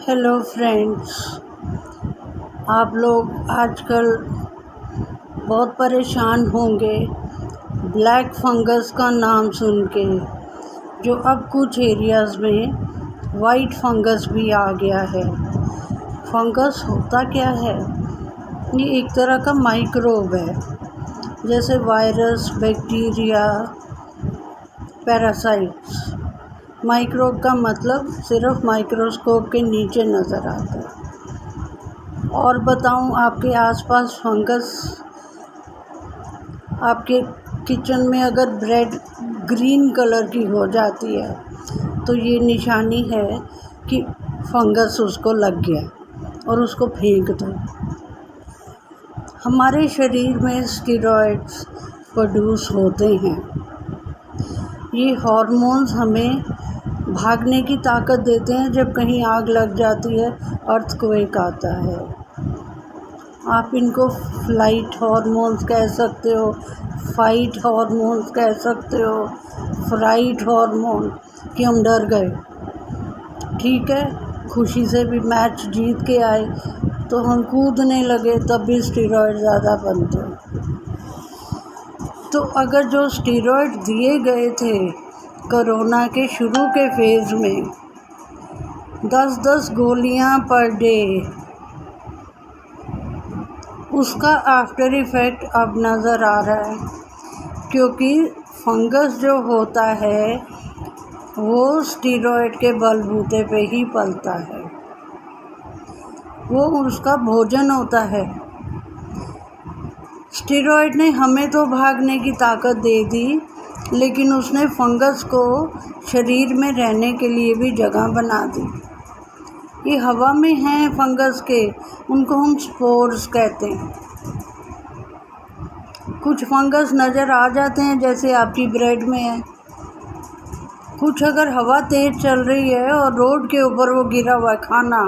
Hello friends, आप लोग आजकल बहुत परेशान होंगे ब्लैक फंगस का नाम सुन के, जो अब कुछ एरियाज़ में वाइट फंगस भी आ गया है। फंगस होता क्या है? ये एक तरह का माइक्रोब है, जैसे वायरस, बैक्टीरिया, पैरासाइट्स। माइक्रोब का मतलब सिर्फ माइक्रोस्कोप के नीचे नज़र आता है। और बताऊं, आपके आसपास फंगस, आपके किचन में अगर ब्रेड ग्रीन कलर की हो जाती है तो ये निशानी है कि फंगस उसको लग गया और उसको फेंक दो। हमारे शरीर में स्टेरॉइड्स प्रोड्यूस होते हैं। ये हार्मोन्स हमें भागने की ताकत देते हैं। जब कहीं आग लग जाती है, अर्थक्वेक आता है। आप इनको फ्लाइट हार्मोन्स कह सकते हो, फाइट हार्मोन्स कह सकते हो, फ्राइट हार्मोन कि हम डर गए। ठीक है, खुशी से भी मैच जीत के आए तो हम कूदने लगे, तब भी स्टेरॉइड ज़्यादा बनते हैं। तो अगर जो स्टेरॉइड दिए गए थे कोरोना के शुरू के फेज़ में, 10-10 गोलियां पर डे, उसका आफ्टर इफ़ेक्ट अब नज़र आ रहा है। क्योंकि फंगस जो होता है वो स्टेरॉइड के बलबूते पे ही पलता है, वो उसका भोजन होता है। स्टेरॉइड ने हमें तो भागने की ताकत दे दी, लेकिन उसने फंगस को शरीर में रहने के लिए भी जगह बना दी। ये हवा में हैं फंगस के, उनको हम स्पोर्स कहते हैं। कुछ फंगस नज़र आ जाते हैं, जैसे आपकी ब्रेड में है। कुछ अगर हवा तेज़ चल रही है और रोड के ऊपर वो गिरा हुआ है खाना,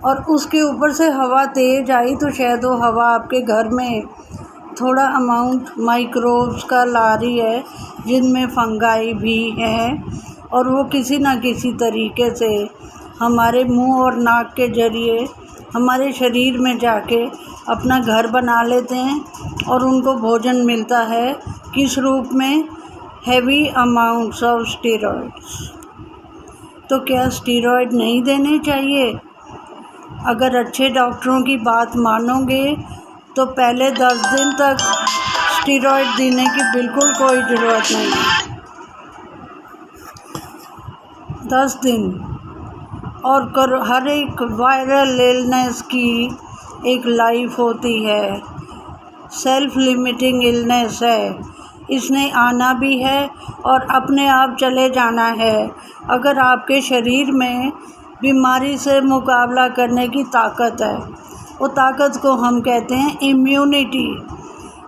और उसके ऊपर से हवा तेज़ आई, तो शायद वो हवा आपके घर में थोड़ा अमाउंट माइक्रोब्स का ला रही है, जिनमें फंगाई भी हैं, और वो किसी न किसी तरीके से हमारे मुंह और नाक के ज़रिए हमारे शरीर में जाके अपना घर बना लेते हैं। और उनको भोजन मिलता है किस रूप में? Heavy amounts of steroids. तो क्या स्टेरॉइड नहीं देने चाहिए? अगर अच्छे डॉक्टरों की बात मानोगे तो पहले 10 दिन तक स्टेरॉइड देने की बिल्कुल कोई ज़रूरत नहीं है। 10 दिन। और हर एक वायरल इलनेस की एक लाइफ होती है, सेल्फ लिमिटिंग इलनेस है। इसने आना भी है और अपने आप चले जाना है। अगर आपके शरीर में बीमारी से मुकाबला करने की ताकत है, वो ताकत को हम कहते हैं इम्यूनिटी।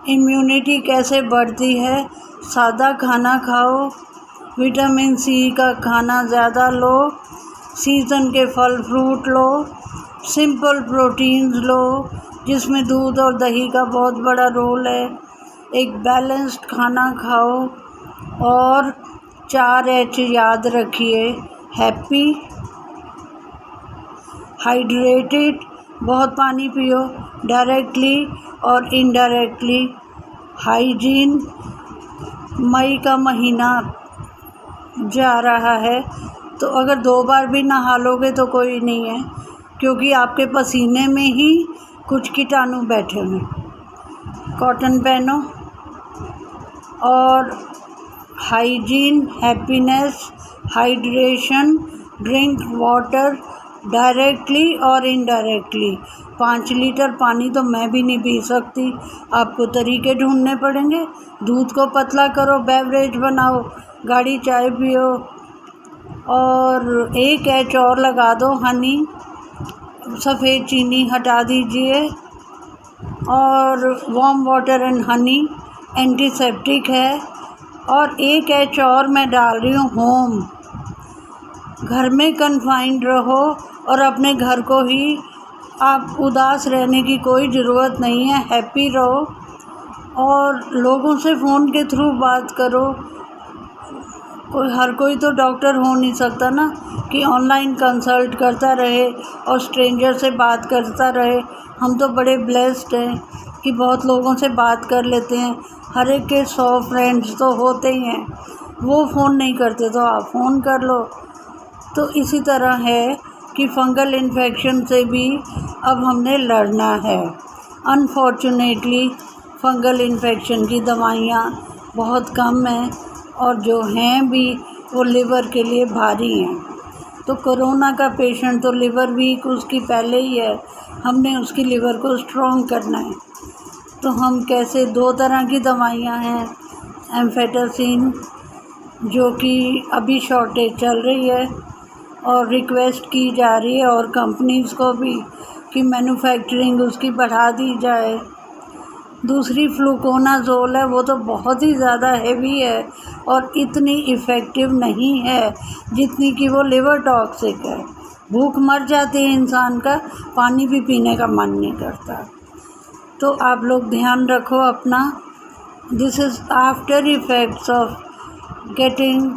इम्यूनिटी कैसे बढ़ती है? सादा खाना खाओ, विटामिन सी का खाना ज़्यादा लो, सीज़न के फल फ्रूट लो, सिंपल प्रोटीन्स लो जिसमें दूध और दही का बहुत बड़ा रोल है, एक बैलेंस्ड खाना खाओ, और 4H याद रखिए: हैप्पी, हाइड्रेटेड, बहुत पानी पियो, डायरेक्टली और इनडायरेक्टली, हाइजीन। मई का महीना जा रहा है, तो अगर 2 बार भी नहा लोगे तो कोई नहीं है, क्योंकि आपके पसीने में ही कुछ कीटाणु बैठे हुए। कॉटन पहनो, और hygiene, happiness, hydration, drink water directly और इनडायरेक्टली। 5 लीटर पानी तो मैं भी नहीं पी सकती, आपको तरीके ढूंढने पड़ेंगे। दूध को पतला करो, बेवरेज बनाओ, गाढ़ी चाय पियो, और 1H और लगा दो, हनी, सफ़ेद चीनी हटा दीजिए, और warm water and honey antiseptic है। और 1H और मैं डाल रही हूँ होम। घर में कन्फाइंड रहो, और अपने घर को ही, आप उदास रहने की कोई ज़रूरत नहीं है, हैप्पी रहो। और लोगों से फ़ोन के थ्रू बात करो, हर कोई तो डॉक्टर हो नहीं सकता ना कि ऑनलाइन कंसल्ट करता रहे और स्ट्रेंजर से बात करता रहे। हम तो बड़े ब्लेस्ड हैं कि बहुत लोगों से बात कर लेते हैं। हर एक के 100 फ्रेंड्स तो होते ही हैं। वो फ़ोन नहीं करते तो आप फ़ोन कर लो। तो इसी तरह है कि फंगल इन्फेक्शन से भी अब हमने लड़ना है। अनफॉर्चुनेटली फंगल इन्फेक्शन की दवाइयाँ बहुत कम हैं और जो हैं भी वो लिवर के लिए भारी हैं। तो कोरोना का पेशेंट तो लिवर वीक उसकी पहले ही है, हमने उसकी लिवर को स्ट्रॉन्ग करना है। तो हम कैसे, 2 तरह की दवाइयाँ हैं। एम्फेटासिन जो कि अभी शॉर्टेज चल रही है और रिक्वेस्ट की जा रही है और कंपनीज़ को भी कि मैन्युफैक्चरिंग उसकी बढ़ा दी जाए। दूसरी फ्लूकोनाज़ोल है, वो तो बहुत ही ज़्यादा हेवी है और इतनी इफ़ेक्टिव नहीं है जितनी कि वो लिवर टॉक्सिक है। भूख मर जाती है इंसान का, पानी भी पीने का मन नहीं करता। तो आप लोग ध्यान रखो अपना। This is after effects of getting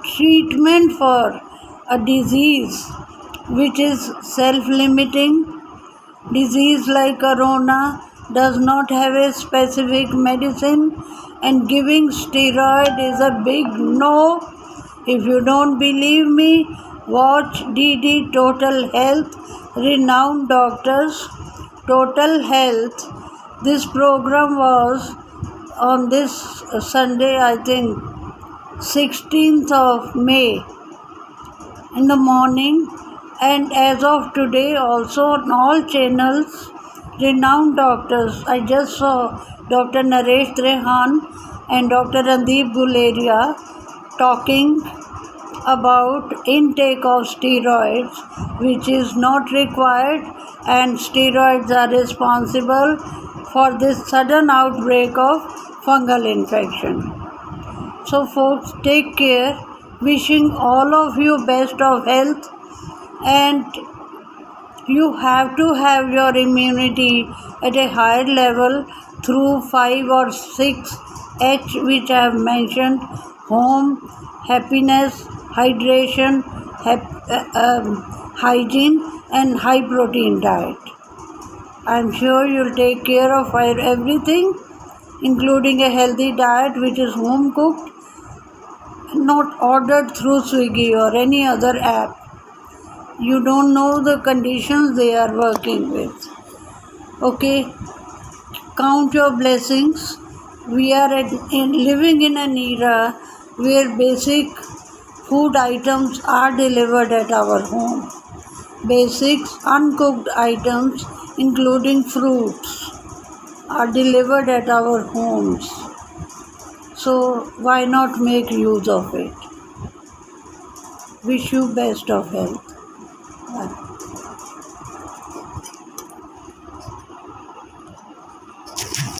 treatment for a disease which is self-limiting. Disease like corona does not have a specific medicine, and giving steroid is a big no. If you don't believe me, watch DD Total Health, renowned doctors. Total Health. This program was on this Sunday, I think 16th of May in the morning, and as of today also on all channels, renowned doctors. I just saw Dr. Naresh Trehan and Dr. Randeep Guleria talking about intake of steroids, which is not required, and steroids are responsible for this sudden outbreak of fungal infection. So folks, take care. Wishing all of you best of health, and you have to have your immunity at a higher level through 5 or 6 H which I have mentioned: home, happiness, hydration, hygiene and high protein diet. I am sure you'll take care of everything, including a healthy diet which is home cooked, not ordered through Swiggy or any other app. You don't know the conditions they are working with. Okay, count your blessings. We are living in an era where basic food items are delivered at our home. Basic uncooked items, including fruits, are delivered at our homes. So why not make use of it? Wish you best of health. Bye.